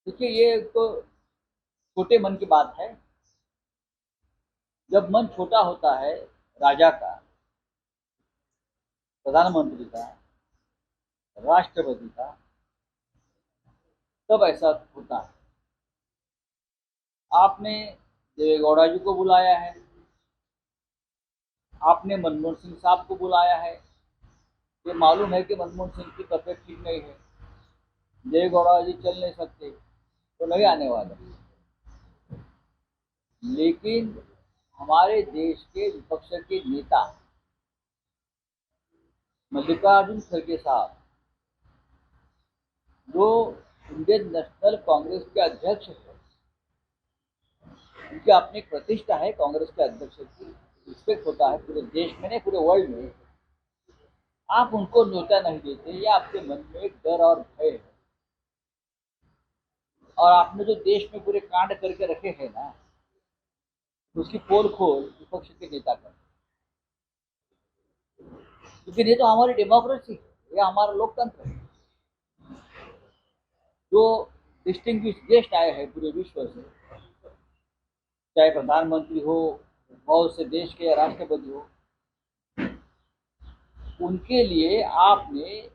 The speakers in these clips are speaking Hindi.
देखिए, ये तो छोटे मन की बात है। जब मन छोटा होता है राजा का, प्रधानमंत्री का, राष्ट्रपति का, तब ऐसा होता है। आपने देवेगौड़ा जी को बुलाया है, आपने मनमोहन सिंह साहब को बुलाया है। ये मालूम है कि मनमोहन सिंह की तबीयत ठीक नहीं है, देवेगौड़ा जी चल नहीं सकते, तो नहीं आने वाले। लेकिन हमारे देश के विपक्ष के नेता मल्लिकार्जुन खड़गे साहब, जो इंडियन नेशनल कांग्रेस के अध्यक्ष है, उनकी अपनी एक प्रतिष्ठा है कांग्रेस के अध्यक्ष की, रिस्पेक्ट होता है पूरे देश में, नहीं पूरे वर्ल्ड में। आप उनको न्योता नहीं देते, ये आपके मन में एक डर और भय है। और आपने जो देश में पूरे कांड करके रखे हैं ना, उसकी पोल खोल विपक्ष के नेता कर, क्योंकि ये तो हमारी डेमोक्रेसी है, ये हमारा लोकतंत्र है। जो डिस्टिंग्विश गेस्ट आए हैं पूरे विश्व से, चाहे प्रधानमंत्री हो, बहुत से देश के राष्ट्रपति हो, उनके लिए आपने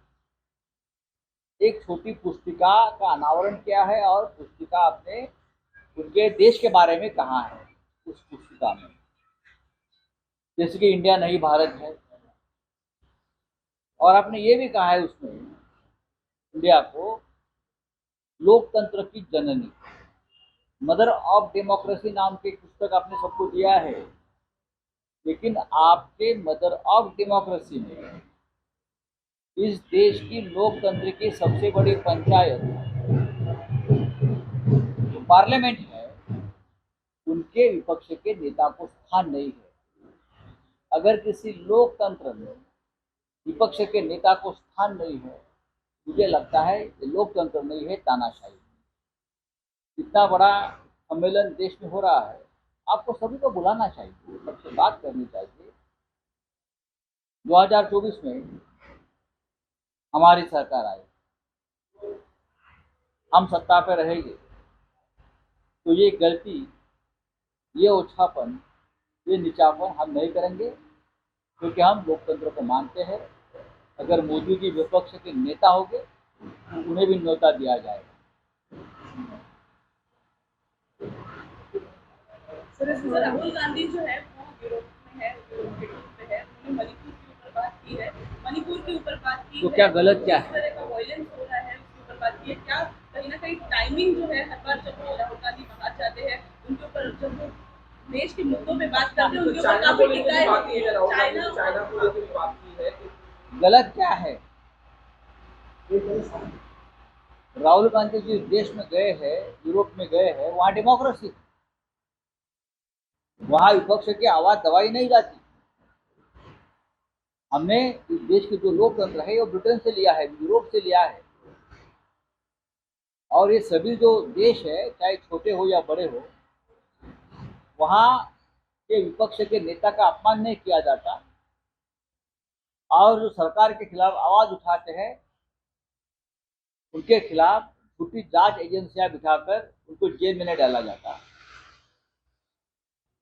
एक छोटी पुस्तिका का अनावरण किया है, और पुस्तिका आपने उनके देश के बारे में कहा है उस पुस्तिका में। जैसे कि इंडिया नहीं भारत है, और आपने ये भी कहा है उसमें इंडिया को लोकतंत्र की जननी, मदर ऑफ डेमोक्रेसी नाम की एक पुस्तक आपने सबको दिया है। लेकिन आपके मदर ऑफ डेमोक्रेसी में इस देश की लोकतंत्र की सबसे बड़ी पंचायत जो पार्लियामेंट है, उनके विपक्ष के नेता को स्थान नहीं है। अगर किसी लोकतंत्र में विपक्ष के नेता को स्थान नहीं है, मुझे लगता है ये लोकतंत्र नहीं है, तानाशाही। इतना बड़ा सम्मेलन देश में हो रहा है, आपको सभी को बुलाना चाहिए, सबसे बात करनी चाहिए। 2024 में हमारी सरकार आई, हम सत्ता पे रहेंगे, तो ये गलती, ये ओछापन, ये नीचापन हम नहीं करेंगे, क्योंकि हम लोकतंत्र को मानते हैं। अगर मोदी जी विपक्ष के नेता होंगे तो उन्हें भी न्योता दिया जाएगा। सर, इसमें राहुल गांधी जो है वो यूरोप में है, यूरोप के टूर पे है, उन्होंने मणिपुर के ऊपर बात की है, मणिपुर के ऊपर बात की तो है, क्या गलत क्या जिस है? तरह का वायलेंस हो रहा है उसके ऊपर बात की है। क्या कहीं ना कहीं टाइमिंग जो है, हर बार जब राहुल गांधी बाहर जाते हैं उनके ऊपर, जब वो देश के मुद्दों पे बात करते हैं, उनके ऊपर काफी टिकाएं होती है। चाइना को लेकर भी बात की है। गलत क्या है? राहुल गांधी जिस देश में गए हैं, यूरोप में गए हैं, वहाँ डेमोक्रेसी, वहाँ विपक्ष की आवाज दबाई नहीं जाती। हमने इस देश के जो लोकतंत्र है वो ब्रिटेन से लिया है, यूरोप से लिया है। और ये सभी जो देश है, चाहे छोटे हो या बड़े हो, वहाँ के विपक्ष के नेता का अपमान नहीं किया जाता। और जो सरकार के खिलाफ आवाज उठाते हैं, उनके खिलाफ झूठी जांच एजेंसियां बिठाकर उनको जेल में नहीं डाला जाता।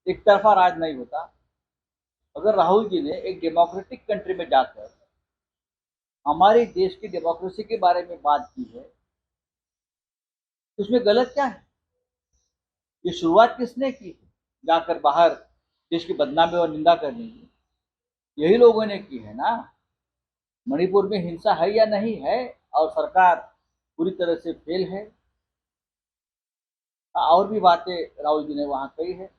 एक तरफा राज नहीं होता। अगर राहुल जी ने एक डेमोक्रेटिक कंट्री में जाकर हमारे देश की डेमोक्रेसी के बारे में बात की है, तो उसमें गलत क्या है? ये शुरुआत किसने की? जाकर बाहर देश की बदनामी और निंदा करने की, यही लोगों ने की है ना। मणिपुर में हिंसा है या नहीं है, और सरकार पूरी तरह से फेल है। और भी बातें राहुल जी ने वहां कही है,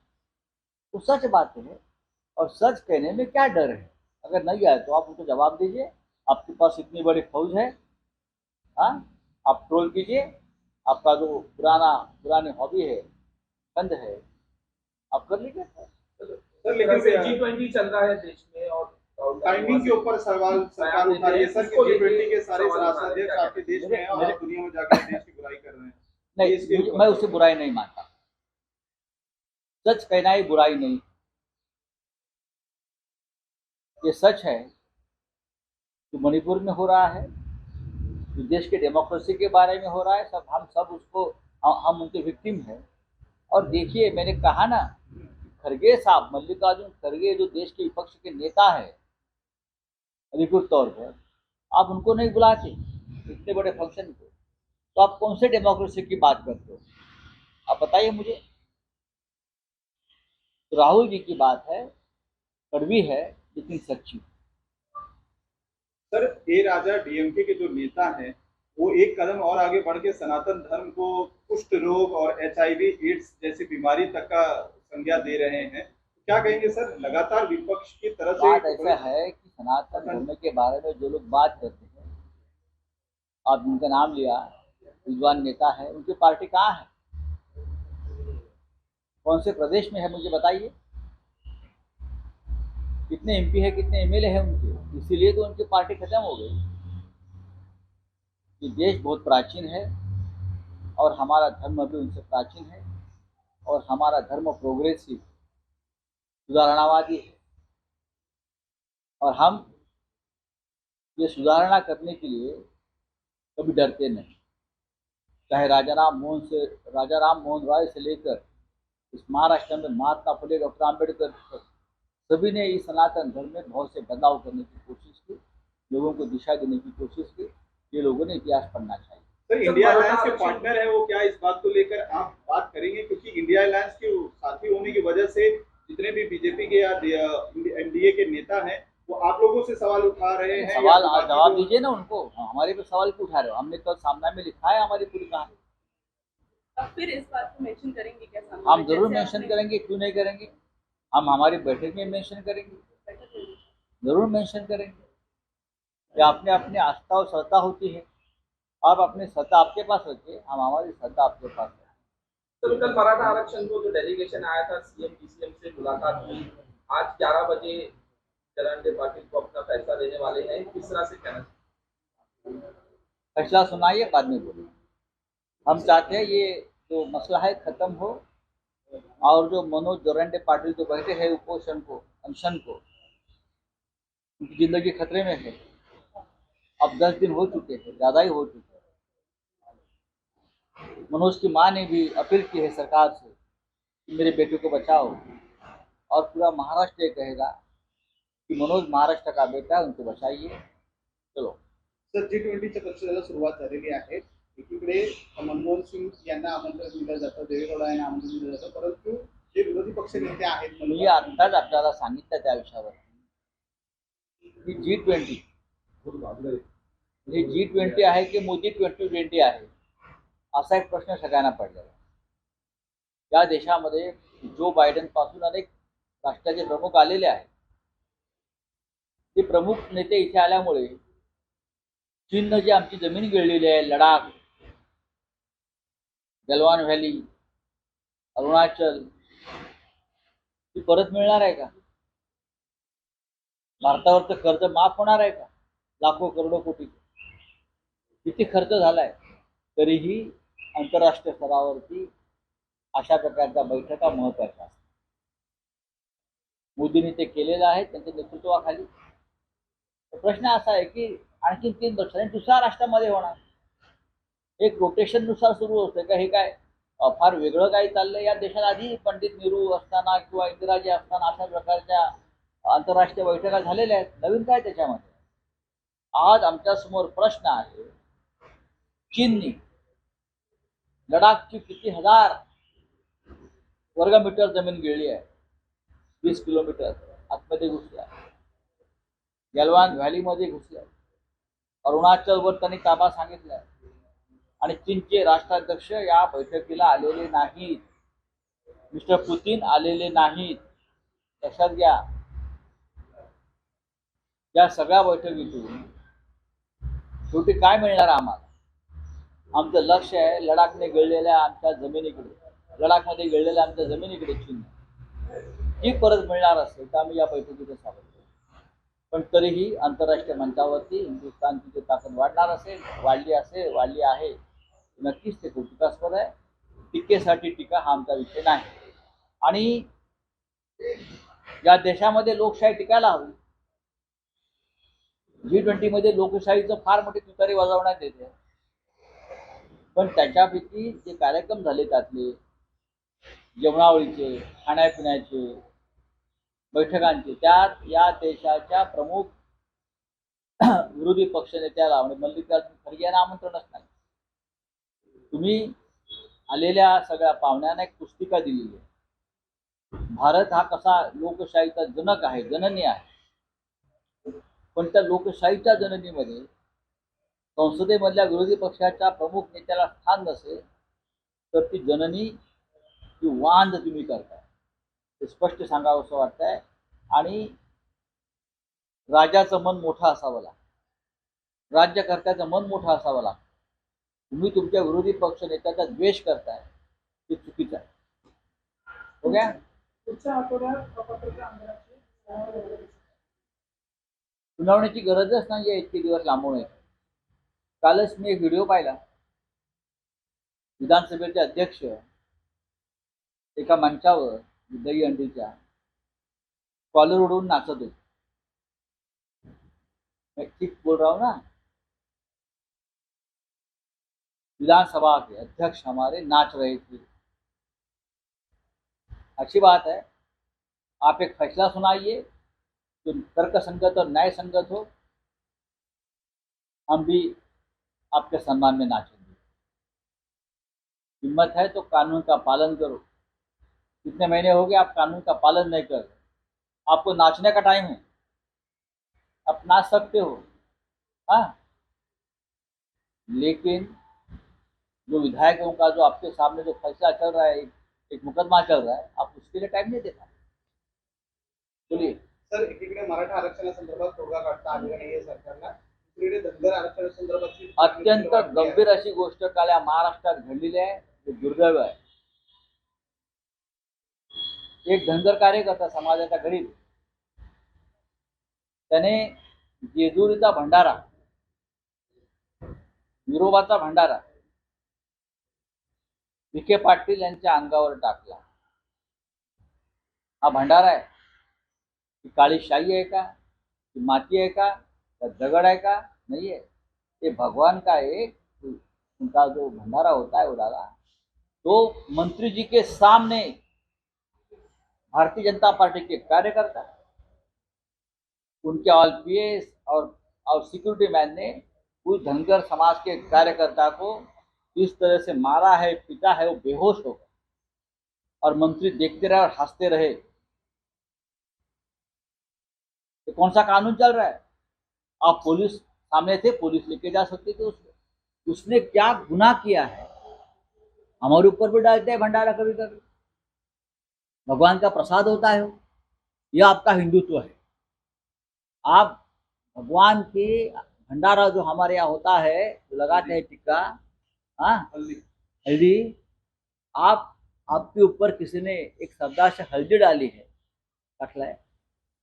तो सच बातें हैं। और सच कहने में क्या डर है? अगर नहीं आए तो आप उनको जवाब दीजिए। आपके पास इतनी बड़ी फौज है, हाँ, आप ट्रोल कीजिए। आपका जो पुरानी हॉबी है, छंद है, आप कर लीजिए। सर, लेकिन G20 चल रहा है देश में, और टाइमिंग के ऊपर सवाल सरकार उठा रही है सर कि G20 के सारे राष्ट्राध्यक्ष आपके देश में हैं और आप दुनिया में जाकर देश की बुराई कर रहे हैं। नहीं, मैं उससे बुराई नहीं मानता। सच कहना ही बुराई नहीं, ये सच है। जो मणिपुर में हो रहा है, जो देश के डेमोक्रेसी के बारे में हो रहा है, सब हम सब उसको हम उनके विक्टिम हैं। और देखिए, मैंने कहा ना, खड़गे साहब, मल्लिकार्जुन खड़गे जो देश के विपक्ष के नेता है अधिकृत तौर पर, आप उनको नहीं बुलाते इतने बड़े फंक्शन को, तो आप कौन से डेमोक्रेसी की बात करते हो? आप बताइए मुझे। तो राहुल जी की बात है, कड़वी है लेकिन सच्ची। सर, ए राजा डीएमके के जो नेता हैं वो एक कदम और आगे बढ़ के सनातन धर्म को कुष्ठ रोग और एचआईवी एड्स जैसी बीमारी तक का संज्ञा दे रहे हैं। क्या कहेंगे सर, लगातार विपक्ष की तरफ से बात ऐसा है कि सनातन धर्म के बारे में जो लोग बात करते हैं, आप जिनका नाम लिया, विद्वान नेता है, उनकी पार्टी कहाँ है, कौन से प्रदेश में है, मुझे बताइए। कितने एमपी है, कितने एमएलए है उनके? इसीलिए तो उनकी पार्टी खत्म हो गई। ये देश बहुत प्राचीन है और हमारा धर्म भी उनसे प्राचीन है, और हमारा धर्म प्रोग्रेसिव सुधारणावादी है, और हम ये सुधारणा करने के लिए कभी डरते नहीं। चाहे राजा राम मोहन राय से लेकर इस महाराष्ट्र में महात्मा फुले, डॉक्टर आम्बेडकर, सभी ने इस सनातन धर्म में बहुत से बदलाव करने की कोशिश की, लोगों को दिशा देने की कोशिश की। ये लोगों ने इतिहास पढ़ना चाहिए। सर, इंडिया अलायंस के पार्टनर है वो, क्या इस बात को लेकर आप बात करेंगे? क्योंकि इंडिया अलायंस के साथी होने की वजह से जितने भी बीजेपी के या एनडीए के नेता हैं वो आप लोगों से सवाल उठा रहे हैं। सवाल जवाब दीजिए ना उनको, हमारे पे सवाल क्यों उठा रहे हो? हमने तो सामने में लिखा है हमारी पूरी कहानी। अब फिर इस बात को मेंशन करेंगे क्या? हम जरूर मेंशन करेंगे, क्यों नहीं करेंगे? हम हमारी बैठक में मेंशन करेंगे, जरूर मेंशन करेंगे कि आपने अपनी आस्था और श्रद्धा होती है, आप अपनी श्रद्धा आपके पास रखिए, हम हमारी श्रद्धा आपके पास रखें। तो कल मराठा आरक्षण को जो डेलीगेशन आया था, सीएम डीसीएम से मुलाकात हुई, आज 11 बजे जयंत पाटिल को अपना फैसला देने वाले हैं, किस तरह से कहना चाहिए? फैसला सुनाइए, बाद में बोलिए। हम चाहते हैं ये जो मसला है खत्म हो, और जो मनोज जोरंडे पाटिल जो बैठे हैं उपोषण को, अनशन को, उनकी जिंदगी खतरे में है। अब 10 दिन हो चुके हैं, ज़्यादा ही हो चुके हैं। मनोज की माँ ने भी अपील की है सरकार से कि मेरे बेटे को बचाओ, और पूरा महाराष्ट्र ये कहेगा की मनोज महाराष्ट्र का बेटा, उनको बचाइए। चलो सर, G20च्या परिषदेला सुरुवात झालेली आहे। एकीकडे मनमोहन सिंग यांना आमंत्रण दिलं जातं, देवेगौडा यांना आमंत्रण दिलं जातं, परंतु जे विरोधी पक्ष नेते आहेत, मी आत्ताच आपल्याला सांगितलं त्या विषयावर की G20 आहे की मोदी 2020 आहे, असा एक प्रश्न सगळ्यांना पडलेला आहे। या देशामध्ये जो बायडन पासून अनेक राष्ट्राचे प्रमुख आलेले आहेत, ते प्रमुख नेते इथे आल्यामुळे चीननं जी आमची जमीन गिळलेली आहे, लडाख, गलवान व्हॅली, अरुणाचल, ती परत मिळणार आहे का? भारतावरचं कर्ज माफ होणार आहे का? लाखो करोडो कोटी किती खर्च झालाय, तरीही आंतरराष्ट्रीय स्तरावरती अशा प्रकारच्या बैठका महत्त्वाच्या असतात। मोदींनी ते केलेलं आहे त्यांच्या नेतृत्वाखाली। प्रश्न असा आहे की आणखी 3 वर्षांनी दुसऱ्या राष्ट्रामध्ये होणार, एक रोटेशन नुसार सुरू होतं का? हे काय फार वेगळं काही चाललंय? या देशात आधी पंडित नेहरू असताना किंवा इंदिराजी असताना अशा प्रकारच्या आंतरराष्ट्रीय बैठका झालेल्या आहेत, नवीन काय त्याच्यामध्ये? आज आमच्या समोर प्रश्न आहे, चीननी लडाखची किती हजार वर्गमीटर जमीन गिळली आहे, 20 किलोमीटर आतमध्ये घुसल्या, गलवान व्हॅलीमध्ये घुसल्या, अरुणाचलवर त्यांनी ताबा सांगितलाय, आणि चीनचे राष्ट्राध्यक्ष या बैठकीला आलेले नाहीत, मिस्टर पुतीन आलेले नाहीत। लक्षात घ्या, या सगळ्या बैठकीतून शेवटी काय मिळणार आम्हाला? आमचं लक्ष आहे लडाखने गिळलेल्या आमच्या जमिनीकडे, लडाखमध्ये गिळलेल्या आमच्या जमिनीकडे चीन ही परत मिळणार असेल तर आम्ही या बैठकीचं स्वागत करू। पण तरीही आंतरराष्ट्रीय मंचावरती हिंदुस्थानची जी ताकद वाढली आहे, नक्कीच ते कौतुकास्पद आहे। टीकेसाठी टीका हा आमचा विषय नाही, आणि या देशामध्ये लोकशाही टिकायला हवी। G20 मध्ये लोकशाहीचं फार मोठी तुतारी वाजवण्यात येते, पण त्याच्यापैकी जे कार्यक्रम झाले त्यातले जेवणावळीचे, खाण्यापिण्याचे, बैठकांचे, त्यात या देशाच्या प्रमुख विरोधी पक्षनेत्याला म्हणजे मल्लिकार्जुन खरगे यांना आमंत्रणच नाही. तुम्ही आलेल्या सगळ्या पाहुण्यांना एक पुस्तिका दिलेली आहे. भारत हा कसा लोकशाहीचा जनक आहे, जननी आहे. पण त्या लोकशाहीच्या जननीमध्ये संसदेमधल्या विरोधी पक्षाच्या प्रमुख नेत्याला स्थान नसेल तर ती जननी ती वांद तुम्ही करताय, हे स्पष्ट सांगावं असं वाटतंय. आणि राजाचं मन मोठं असावं लागतं, राज्यकर्त्याचं मन मोठं असावं लागतं. तुम्ही तुमच्या विरोधी पक्ष नेत्याचा द्वेष करताय, ते चुकीचं आहे. हो गया. सुनावण्याची गरजच नाही आहे इतके दिवस लांबवण्याची. कालच मी एक व्हिडिओ पाहिला. विधानसभेचे अध्यक्ष एका मंचावर दही अंडीच्या कॉलर उडवून नाचत होते. मैं ठीक बोल रहा हूँ ना. विधानसभा के अध्यक्ष हमारे नाच रहे थे. अच्छी बात है, आप एक फैसला सुनाइए जो तर्कसंगत और न्याय संगत हो, हम भी आपके सम्मान में नाचेंगे. हिम्मत है तो कानून का पालन करो. कितने महीने हो गए आप कानून का पालन नहीं कर रहे. आपको नाचने का टाइम है, आप नाच सकते हो. हाँ, लेकिन जो विधायकों का जो आपके सामने जो फैसला चल रहा है, एक मुकदमा चल रहा है, आप उसके लिए टाइम नहीं देता. बोलिए. सर, एकीकडे मराठा आरक्षणासंदर्भात तोडगा काढता आलेला नाहीये सरकारला, दुसरीकडे धनगर आरक्षणासंदर्भातची अत्यंत गंभीर अशी गोष्ट काल या महाराष्ट्रात घडलेली आहे. ते दुर्दैव आहे. एक धनगर कार्यकर्ता समाजाचा गरीब, त्याने जेजुरीचा भंडारा, विरोबाचा भंडारा विखे पाटील यांच्या अंगावर टाकला. हा भंडारा आहे, ही काळी शाही आहे का, ही माती आहे का, दगड आहे का? नहीं है. ये भगवान का एक उनका जो भंडारा होता है उड़ाला, तो मंत्री जी के सामने भारतीय जनता पार्टी के कार्यकर्ता, उनके ऑल पीएस और सिक्योरिटी मैन ने उस धनगर समाज के कार्यकर्ता को इस तरह से मारा है, पीटा है, वो बेहोश हो गया और मंत्री देखते रहे और हंसते रहे. ये कौन सा कानून चल रहा है? आप पुलिस सामने थे, पुलिस लेके जा सकते थे उसको. उसने क्या गुनाह किया है? हमारे ऊपर भी डालते हैं भंडारा कभी कभी. भगवान का प्रसाद होता है, यह आपका हिंदुत्व है. आप भगवान के भंडारा जो हमारे यहाँ होता है, जो लगाते हैं टिक्का, हाँ, हल्दी, आपके ऊपर किसी ने एक शब्दा से हल्दी डाली है, टाकलाय,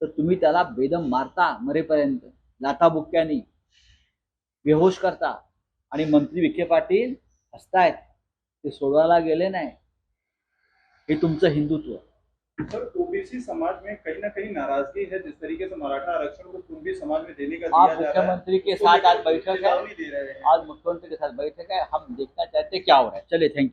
तर तुम्ही त्याला बेदम मारता मरेपर्यंत, लाथा बुक्क्यानी बेहोश करता. आणि मंत्री विखे पाटील हसतायत, ते सोडवायला गेले नाही. हे तुमचं हिंदुत्व. सर, ओबीसी समाज में कहीं ना कहीं नाराजगी है जिस तरीके से मराठा आरक्षण को कुणबी समाज में देने का आप दिया जा रहा है. मुख्यमंत्री के साथ आज बैठक है, चेतावनी दे रहे हैं. आज मुख्यमंत्री के साथ बैठक है. हम देखना चाहते हैं क्या हो रहा है. चलिए, थैंक यू.